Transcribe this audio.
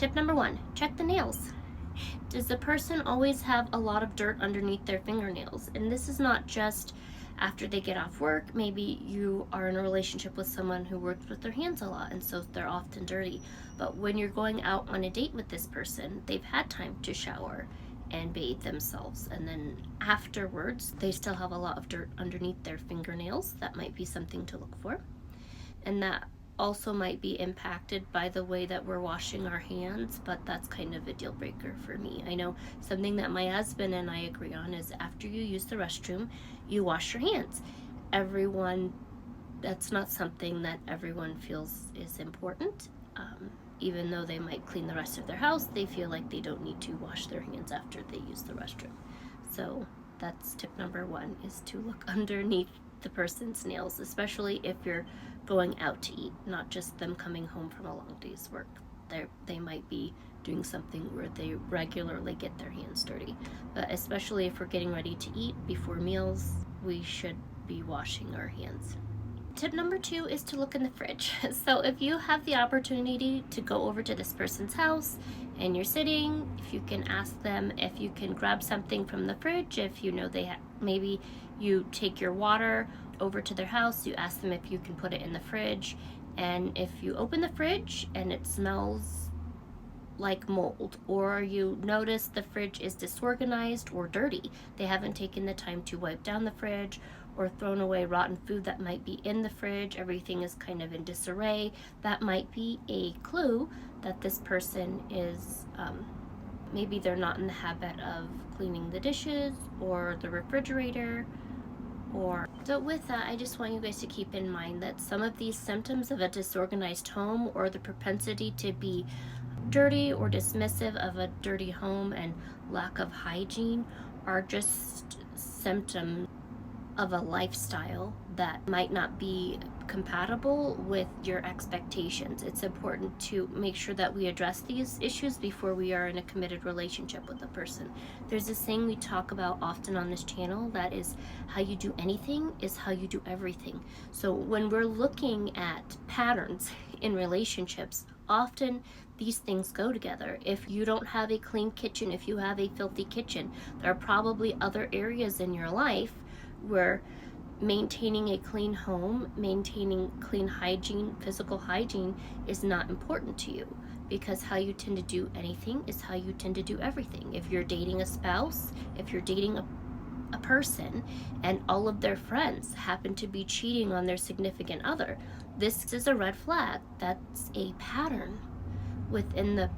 Tip number 1, check the nails. Does the person always have a lot of dirt underneath their fingernails? And this is not just after they get off work. Maybe you are in a relationship with someone who works with their hands a lot, and so they're often dirty. But when you're going out on a date with this person, they've had time to shower and bathe themselves, and then afterwards they still have a lot of dirt underneath their fingernails. That might be something to look for. And that also might be impacted by the way that we're washing our hands, but that's kind of a deal breaker for me. I know something that my husband and I agree on is after you use the restroom, you wash your hands. That's not something that everyone feels is important. Even though they might clean the rest of their house, they feel like they don't need to wash their hands after they use the restroom. So that's tip number 1, is to look underneath the person's nails, especially if you're going out to eat, not just them coming home from a long day's work. They might be doing something where they regularly get their hands dirty. But especially if we're getting ready to eat before meals, we should be washing our hands. Tip number 2 is to look in the fridge. So if you have the opportunity to go over to this person's house and you're sitting, if you can ask them if you can grab something from the fridge, if you know maybe you take your water over to their house, you ask them if you can put it in the fridge, and if you open the fridge and it smells like mold, or you notice the fridge is disorganized or dirty, they haven't taken the time to wipe down the fridge or thrown away rotten food that might be in the fridge, everything is kind of in disarray, that might be a clue that this person is maybe they're not in the habit of cleaning the dishes or the refrigerator. So with that, I just want you guys to keep in mind that some of these symptoms of a disorganized home, or the propensity to be dirty or dismissive of a dirty home and lack of hygiene, are just symptoms of a lifestyle that might not be compatible with your expectations. It's important to make sure that we address these issues before we are in a committed relationship with a person. There's this thing we talk about often on this channel, that is, how you do anything is how you do everything. So when we're looking at patterns in relationships, often these things go together. If you don't have a clean kitchen, if you have a filthy kitchen, there are probably other areas in your life where maintaining a clean home, maintaining clean hygiene, physical hygiene, is not important to you, because how you tend to do anything is how you tend to do everything. If you're dating a spouse, if you're dating a person and all of their friends happen to be cheating on their significant other, this is a red flag. That's a pattern within the